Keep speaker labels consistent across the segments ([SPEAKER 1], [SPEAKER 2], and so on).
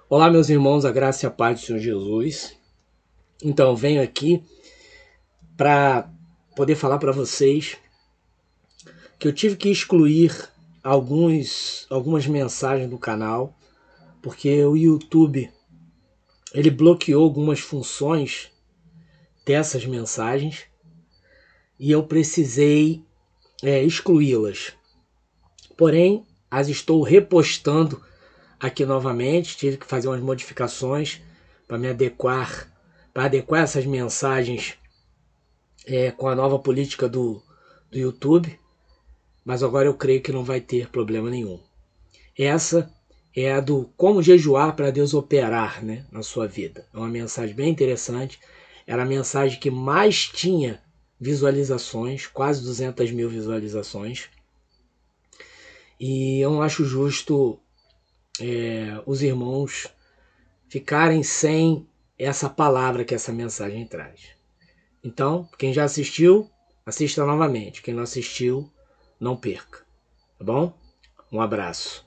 [SPEAKER 1] Olá, meus irmãos, a graça e a paz do Senhor Jesus. Então, eu venho aqui para poder falar para vocês que eu tive que excluir algumas mensagens do canal, porque o YouTube ele bloqueou algumas funções dessas mensagens e eu precisei excluí-las. Porém, as estou repostando aqui novamente, tive que fazer umas modificações para me adequar, essas mensagens com a nova política do YouTube, mas agora eu creio que não vai ter problema nenhum. Essa é a do como jejuar para Deus operar, né, na sua vida. É uma mensagem bem interessante, era a mensagem que mais tinha visualizações, quase 200 mil visualizações, e eu não acho justo os irmãos ficarem sem essa palavra que essa mensagem traz. Então, quem já assistiu, assista novamente. Quem não assistiu, não perca. Tá bom? Um abraço.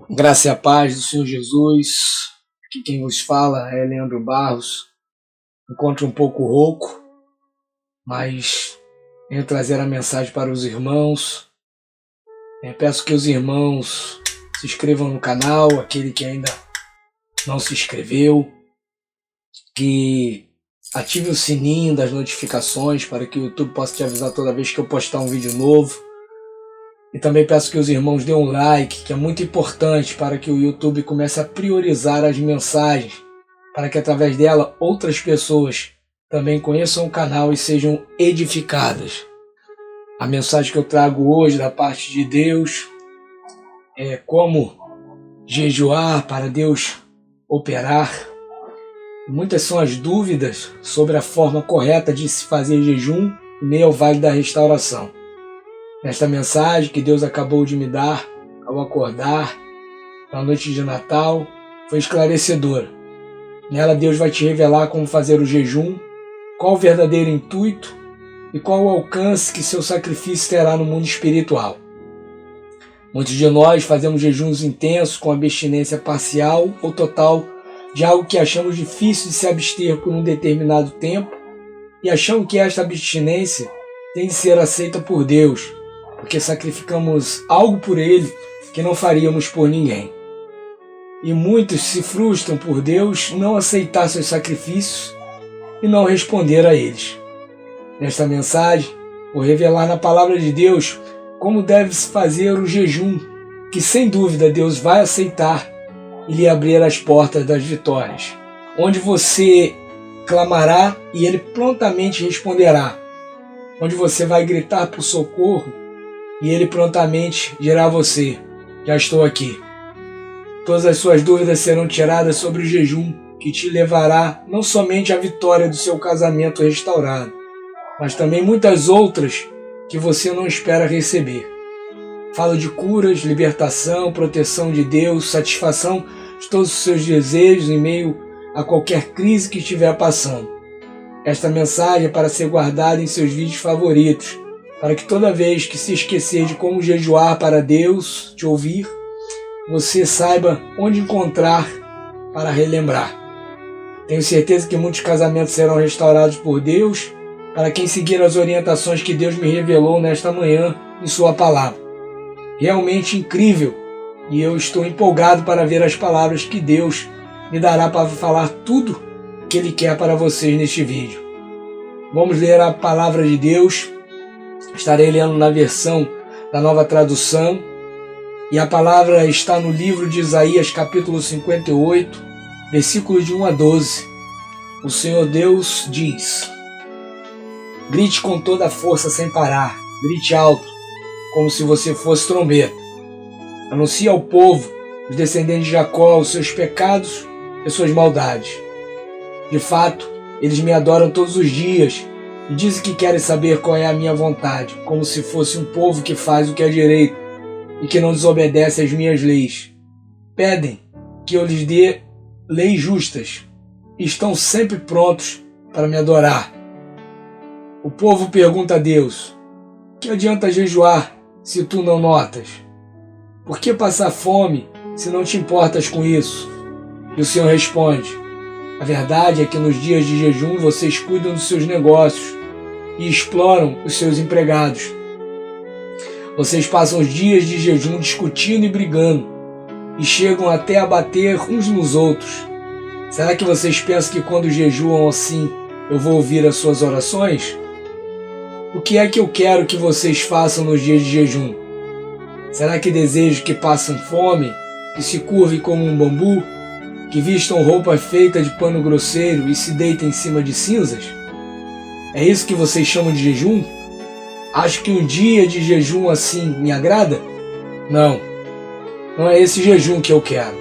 [SPEAKER 1] Graça e a paz do Senhor Jesus. Aqui quem vos fala é Leandro Barros. Encontro um pouco rouco, mas venho trazer a mensagem para os irmãos. Peço que os irmãos se inscrevam no canal, aquele que ainda não se inscreveu, que ative o sininho das notificações para que o YouTube possa te avisar toda vez que eu postar um vídeo novo. E também peço que os irmãos dêem um like, que é muito importante para que o YouTube comece a priorizar as mensagens, para que através dela outras pessoas também conheçam o canal e sejam edificadas. A mensagem que eu trago hoje da parte de Deus é como jejuar para Deus operar. Muitas são as dúvidas sobre a forma correta de se fazer jejum em meio ao vale da restauração. Nesta mensagem que Deus acabou de me dar ao acordar na noite de Natal foi esclarecedora. Nela Deus vai te revelar como fazer o jejum, qual o verdadeiro intuito e qual o alcance que seu sacrifício terá no mundo espiritual. Muitos de nós fazemos jejuns intensos com abstinência parcial ou total de algo que achamos difícil de se abster por um determinado tempo e achamos que esta abstinência tem de ser aceita por Deus, porque sacrificamos algo por Ele que não faríamos por ninguém. E muitos se frustram por Deus não aceitar seus sacrifícios e não responder a eles. Nesta mensagem, vou revelar na palavra de Deus como deve-se fazer o jejum, que sem dúvida Deus vai aceitar e lhe abrir as portas das vitórias, onde você clamará e Ele prontamente responderá, onde você vai gritar por socorro e Ele prontamente dirá a você: já estou aqui. Todas as suas dúvidas serão tiradas sobre o jejum, que te levará não somente à vitória do seu casamento restaurado, mas também muitas outras que você não espera receber. Falo de curas, libertação, proteção de Deus, satisfação de todos os seus desejos em meio a qualquer crise que estiver passando. Esta mensagem é para ser guardada em seus vídeos favoritos, para que toda vez que se esquecer de como jejuar para Deus te ouvir, você saiba onde encontrar para relembrar. Tenho certeza que muitos casamentos serão restaurados por Deus, para quem seguir as orientações que Deus me revelou nesta manhã em sua palavra. Realmente incrível, e eu estou empolgado para ver as palavras que Deus me dará para falar tudo que Ele quer para vocês neste vídeo. Vamos ler a palavra de Deus. Estarei lendo na versão da Nova Tradução, e a palavra está no livro de Isaías, capítulo 58, versículos de 1 a 12. O Senhor Deus diz: grite com toda a força sem parar, grite alto, como se você fosse trombeta. Anuncie ao povo, os descendentes de Jacó, os seus pecados e suas maldades. De fato, eles me adoram todos os dias e dizem que querem saber qual é a minha vontade, como se fosse um povo que faz o que é direito e que não desobedece às minhas leis. Pedem que eu lhes dê leis justas e estão sempre prontos para me adorar. O povo pergunta a Deus: que adianta jejuar se tu não notas? Por que passar fome se não te importas com isso? E o Senhor responde: a verdade é que nos dias de jejum vocês cuidam dos seus negócios e exploram os seus empregados. Vocês passam os dias de jejum discutindo e brigando e chegam até a bater uns nos outros. Será que vocês pensam que quando jejuam assim eu vou ouvir as suas orações? O que é que eu quero que vocês façam nos dias de jejum? Será que desejo que passem fome, que se curvem como um bambu, que vistam roupa feita de pano grosseiro e se deitem em cima de cinzas? É isso que vocês chamam de jejum? Acho que um dia de jejum assim me agrada? Não, não é esse jejum que eu quero.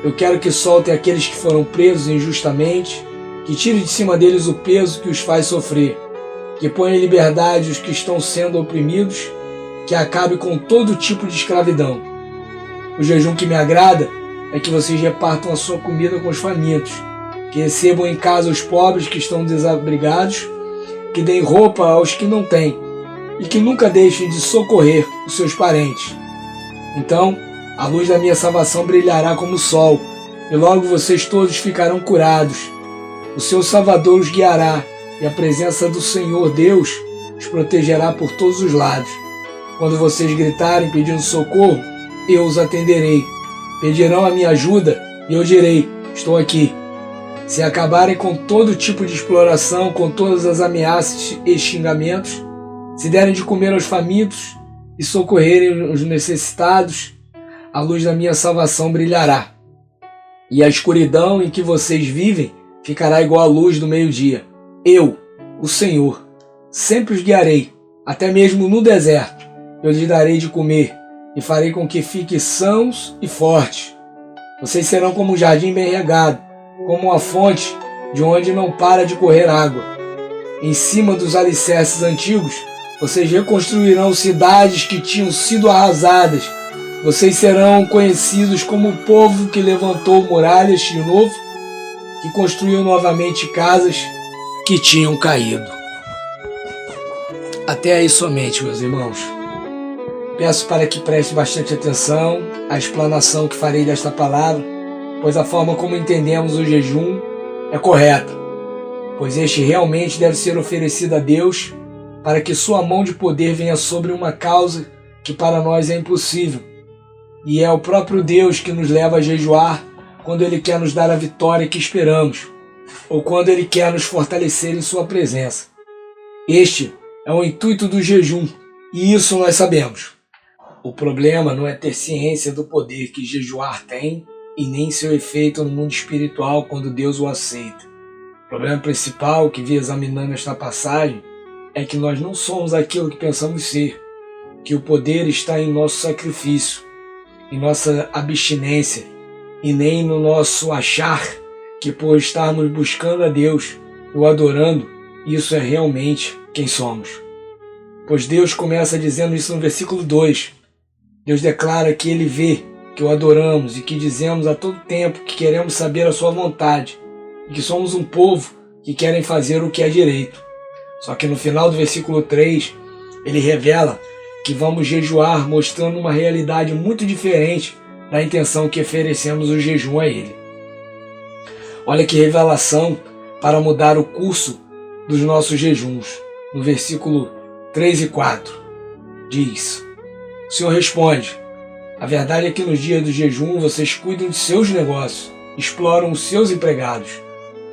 [SPEAKER 1] Eu quero que soltem aqueles que foram presos injustamente, que tirem de cima deles o peso que os faz sofrer, que ponham em liberdade os que estão sendo oprimidos, que acabe com todo tipo de escravidão. O jejum que me agrada é que vocês repartam a sua comida com os famintos, que recebam em casa os pobres que estão desabrigados, que deem roupa aos que não têm, e que nunca deixem de socorrer os seus parentes. Então, a luz da minha salvação brilhará como o sol, e logo vocês todos ficarão curados. O seu Salvador os guiará, e a presença do Senhor Deus os protegerá por todos os lados. Quando vocês gritarem pedindo socorro, eu os atenderei. Pedirão a minha ajuda, e eu direi: estou aqui. Se acabarem com todo tipo de exploração, com todas as ameaças e xingamentos, se derem de comer aos famintos e socorrerem os necessitados, a luz da minha salvação brilhará. E a escuridão em que vocês vivem ficará igual à luz do meio-dia. Eu, o Senhor, sempre os guiarei, até mesmo no deserto. Eu lhes darei de comer e farei com que fiquem sãos e fortes. Vocês serão como um jardim bem regado, como uma fonte de onde não para de correr água. Em cima dos alicerces antigos, vocês reconstruirão cidades que tinham sido arrasadas. Vocês serão conhecidos como o povo que levantou muralhas de novo, que construiu novamente casas que tinham caído. Até aí somente, meus irmãos. Peço para que preste bastante atenção à explanação que farei desta palavra, pois a forma como entendemos o jejum é correta, pois este realmente deve ser oferecido a Deus para que sua mão de poder venha sobre uma causa que para nós é impossível. E é o próprio Deus que nos leva a jejuar quando Ele quer nos dar a vitória que esperamos, ou quando Ele quer nos fortalecer em sua presença. Este é o intuito do jejum, e isso nós sabemos. O problema não é ter ciência do poder que jejuar tem e nem seu efeito no mundo espiritual quando Deus o aceita. O problema principal que vi examinando esta passagem é que nós não somos aquilo que pensamos ser, que o poder está em nosso sacrifício, em nossa abstinência, e nem no nosso achar que por estarmos buscando a Deus e o adorando, isso é realmente quem somos. Pois Deus começa dizendo isso no versículo 2. Deus declara que Ele vê que o adoramos e que dizemos a todo tempo que queremos saber a sua vontade e que somos um povo que querem fazer o que é direito. Só que no final do versículo 3, Ele revela que vamos jejuar, mostrando uma realidade muito diferente da intenção que oferecemos o jejum a Ele. Olha que revelação para mudar o curso dos nossos jejuns. No versículo 3 e 4, diz: o Senhor responde: a verdade é que nos dias do jejum vocês cuidam de seus negócios, exploram os seus empregados.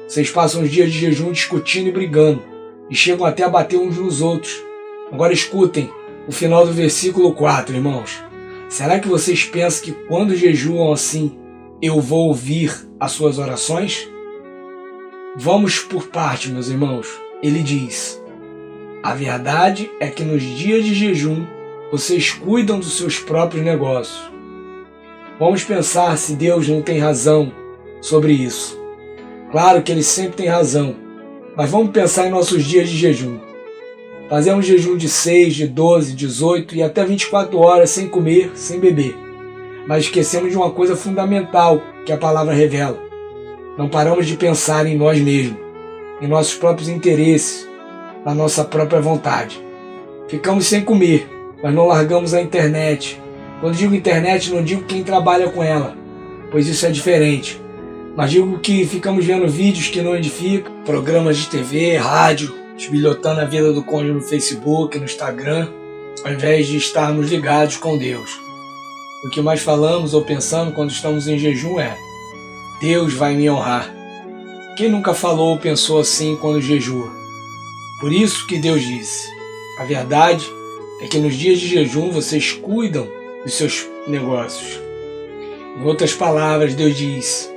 [SPEAKER 1] Vocês passam os dias de jejum discutindo e brigando, e chegam até a bater uns nos outros. Agora escutem o final do versículo 4, irmãos. Será que vocês pensam que quando jejuam assim, eu vou ouvir as suas orações? Vamos por parte, meus irmãos. Ele diz: a verdade é que nos dias de jejum, vocês cuidam dos seus próprios negócios. Vamos pensar se Deus não tem razão sobre isso. Claro que Ele sempre tem razão, mas vamos pensar em nossos dias de jejum. Fazemos jejum de 6, de 12, 18 e até 24 horas sem comer, sem beber. Mas esquecemos de uma coisa fundamental que a palavra revela. Não paramos de pensar em nós mesmos, em nossos próprios interesses, na nossa própria vontade. Ficamos sem comer, mas não largamos a internet, Quando digo internet, não digo quem trabalha com ela, pois isso é diferente. Mas digo que ficamos vendo vídeos que não edificam, programas de TV, rádio, esbilhotando a vida do cônjuge no Facebook, no Instagram, ao invés de estarmos ligados com Deus. O que mais falamos ou pensamos quando estamos em jejum é: Deus vai me honrar. Quem nunca falou ou pensou assim quando jejua? Por isso que Deus disse: a verdade é que nos dias de jejum vocês cuidam dos seus negócios. Em outras palavras, Deus diz: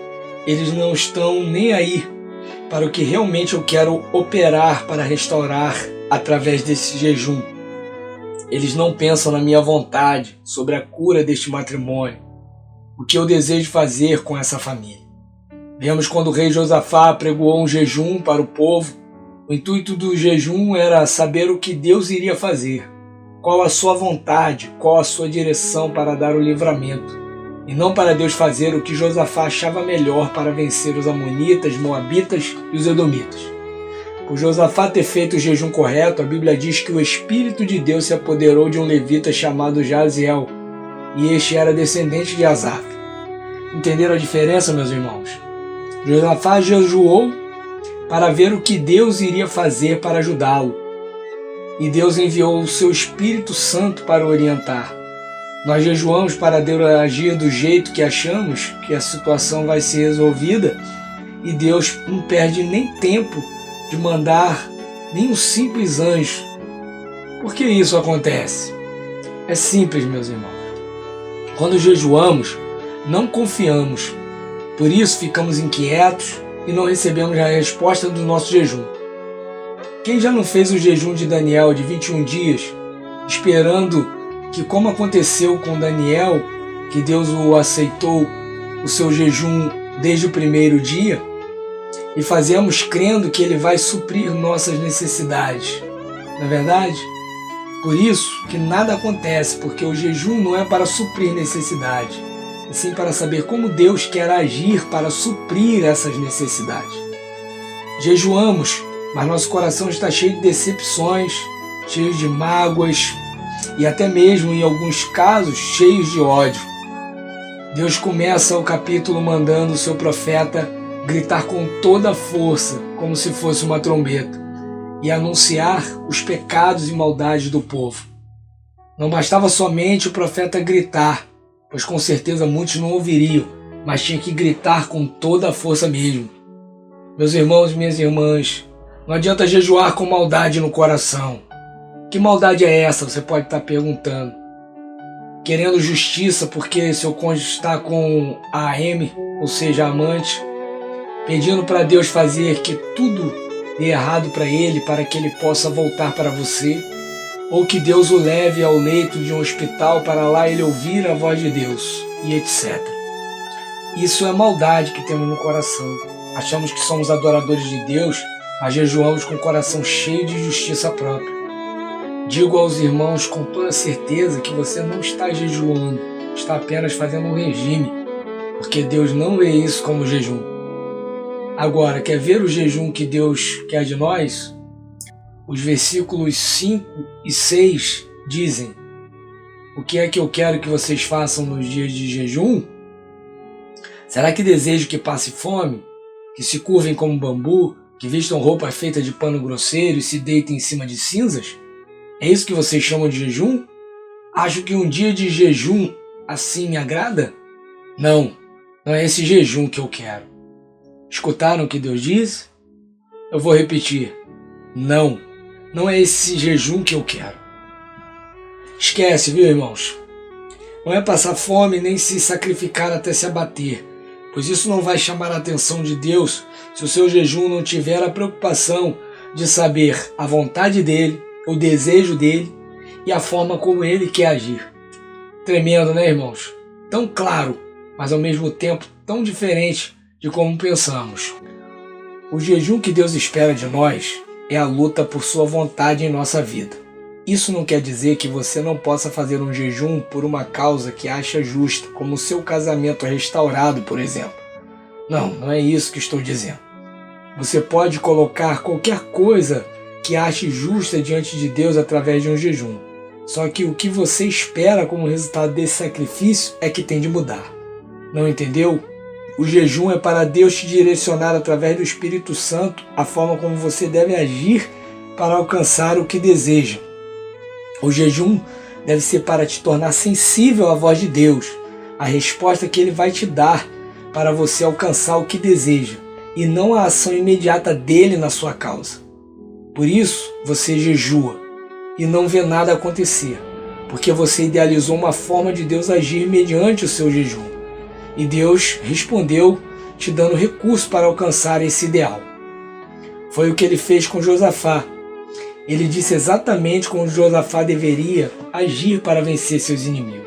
[SPEAKER 1] eles não estão nem aí para o que realmente eu quero operar para restaurar através desse jejum. Eles não pensam na minha vontade sobre a cura deste matrimônio, o que eu desejo fazer com essa família. Vemos quando o rei Josafá apregoou um jejum para o povo. O intuito do jejum era saber o que Deus iria fazer, qual a sua vontade, qual a sua direção para dar o livramento, e não para Deus fazer o que Josafá achava melhor para vencer os amonitas, moabitas e os edomitas. Por Josafá ter feito o jejum correto, a Bíblia diz que o Espírito de Deus se apoderou de um levita chamado Jaziel, e este era descendente de Asaf. Entenderam a diferença, meus irmãos? Josafá jejuou para ver o que Deus iria fazer para ajudá-lo, e Deus enviou o seu Espírito Santo para orientar. Nós jejuamos para Deus agir do jeito que achamos que a situação vai ser resolvida, e Deus não perde nem tempo de mandar nem um simples anjo. Por que isso acontece? É simples, meus irmãos. Quando jejuamos, não confiamos. Por isso ficamos inquietos e não recebemos a resposta do nosso jejum. Quem já não fez o jejum de Daniel de 21 dias, esperando que, como aconteceu com Daniel, que Deus o aceitou o seu jejum desde o primeiro dia, e fazemos crendo que Ele vai suprir nossas necessidades. Não é verdade? Por isso que nada acontece, porque o jejum não é para suprir necessidade, e sim para saber como Deus quer agir para suprir essas necessidades. Jejuamos, mas nosso coração está cheio de decepções, cheio de mágoas e até mesmo, em alguns casos, cheios de ódio. Deus começa o capítulo mandando o seu profeta gritar com toda a força, como se fosse uma trombeta, e anunciar os pecados e maldades do povo. Não bastava somente o profeta gritar, pois com certeza muitos não ouviriam, mas tinha que gritar com toda a força mesmo. Meus irmãos e minhas irmãs, não adianta jejuar com maldade no coração. Que maldade é essa? Você pode estar perguntando. Querendo justiça porque seu cônjuge está com a AM, ou seja, a amante, pedindo para Deus fazer que tudo dê errado para ele, para que ele possa voltar para você, ou que Deus o leve ao leito de um hospital para lá ele ouvir a voz de Deus, e etc. Isso é maldade que temos no coração. Achamos que somos adoradores de Deus, mas jejuamos com o coração cheio de justiça própria. Digo aos irmãos com toda certeza que você não está jejuando, está apenas fazendo um regime, porque Deus não vê isso como jejum. Agora, quer ver o jejum que Deus quer de nós? Os versículos 5 e 6 dizem: o que é que eu quero que vocês façam nos dias de jejum? Será que desejo que passe fome, que se curvem como bambu, que vistam roupa feita de pano grosseiro e se deitem em cima de cinzas? É isso que vocês chamam de jejum? Acho que um dia de jejum assim me agrada? Não, não é esse jejum que eu quero. Escutaram o que Deus diz? Eu vou repetir. Não, não é esse jejum que eu quero. Esquece, viu, irmãos? Não é passar fome nem se sacrificar até se abater, pois isso não vai chamar a atenção de Deus se o seu jejum não tiver a preocupação de saber a vontade dele, o desejo dele e a forma como ele quer agir. Tremendo, né, irmãos? Tão claro, mas ao mesmo tempo tão diferente de como pensamos. O jejum que Deus espera de nós é a luta por sua vontade em nossa vida. Isso não quer dizer que você não possa fazer um jejum por uma causa que acha justa, como o seu casamento restaurado, por exemplo. Não, não é isso que estou dizendo. Você pode colocar qualquer coisa que ache justa diante de Deus através de um jejum. Só que o que você espera como resultado desse sacrifício é que tem de mudar. Não entendeu? O jejum é para Deus te direcionar através do Espírito Santo a forma como você deve agir para alcançar o que deseja. O jejum deve ser para te tornar sensível à voz de Deus, a resposta que Ele vai te dar para você alcançar o que deseja, e não a ação imediata dele na sua causa. Por isso, você jejua e não vê nada acontecer, porque você idealizou uma forma de Deus agir mediante o seu jejum. E Deus respondeu te dando recurso para alcançar esse ideal. Foi o que ele fez com Josafá. Ele disse exatamente como Josafá deveria agir para vencer seus inimigos.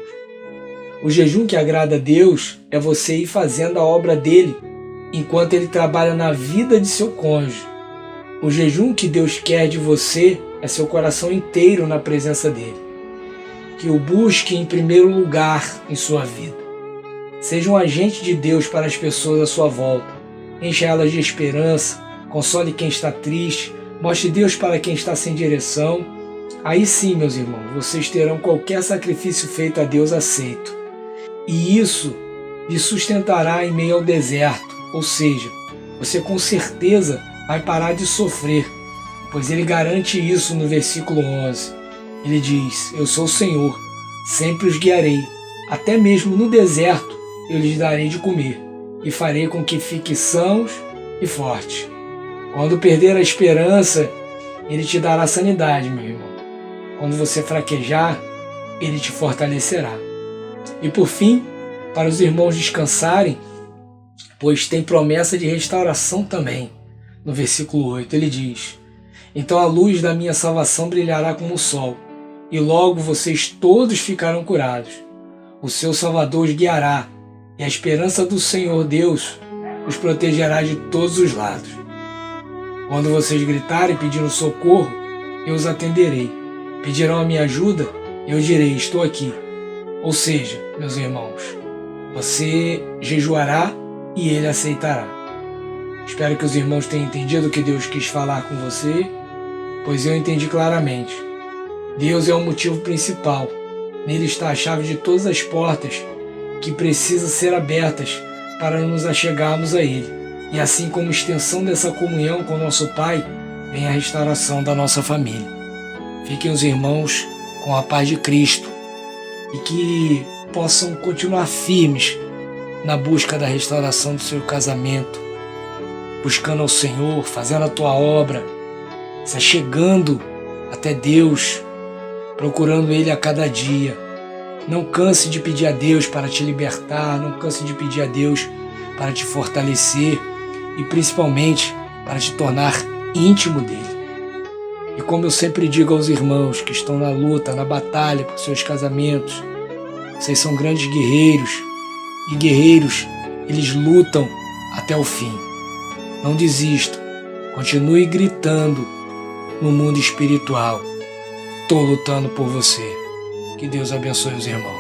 [SPEAKER 1] O jejum que agrada a Deus é você ir fazendo a obra dele enquanto ele trabalha na vida de seu cônjuge. O jejum que Deus quer de você é seu coração inteiro na presença dele. Que o busque em primeiro lugar em sua vida. Seja um agente de Deus para as pessoas à sua volta. Encha elas de esperança, console quem está triste, mostre Deus para quem está sem direção. Aí sim, meus irmãos, vocês terão qualquer sacrifício feito a Deus aceito. E isso lhe sustentará em meio ao deserto, ou seja, você com certeza vai parar de sofrer, pois ele garante isso no versículo 11. Ele diz: eu sou o Senhor, sempre os guiarei, até mesmo no deserto eu lhes darei de comer, e farei com que fiquem sãos e fortes. Quando perder a esperança, ele te dará sanidade, meu irmão. Quando você fraquejar, ele te fortalecerá. E por fim, para os irmãos descansarem, pois tem promessa de restauração também. No versículo 8 ele diz: então a luz da minha salvação brilhará como o sol, e logo vocês todos ficarão curados. O seu Salvador os guiará, e a esperança do Senhor Deus os protegerá de todos os lados. Quando vocês gritarem pedindo socorro, eu os atenderei. Pedirão a minha ajuda, eu direi: estou aqui. Ou seja, meus irmãos, você jejuará e ele aceitará. Espero que os irmãos tenham entendido o que Deus quis falar com você, pois eu entendi claramente. Deus é o motivo principal. Nele está a chave de todas as portas que precisam ser abertas para nos achegarmos a Ele. E assim como extensão dessa comunhão com nosso Pai, vem a restauração da nossa família. Fiquem os irmãos com a paz de Cristo e que possam continuar firmes na busca da restauração do seu casamento, buscando ao Senhor, fazendo a tua obra, se achegando até Deus, procurando Ele a cada dia. Não canse de pedir a Deus para te libertar, não canse de pedir a Deus para te fortalecer e principalmente para te tornar íntimo dEle. E como eu sempre digo aos irmãos que estão na luta, na batalha por seus casamentos, vocês são grandes guerreiros, e guerreiros, eles lutam até o fim. Não desista, continue gritando no mundo espiritual: estou lutando por você. Que Deus abençoe os irmãos.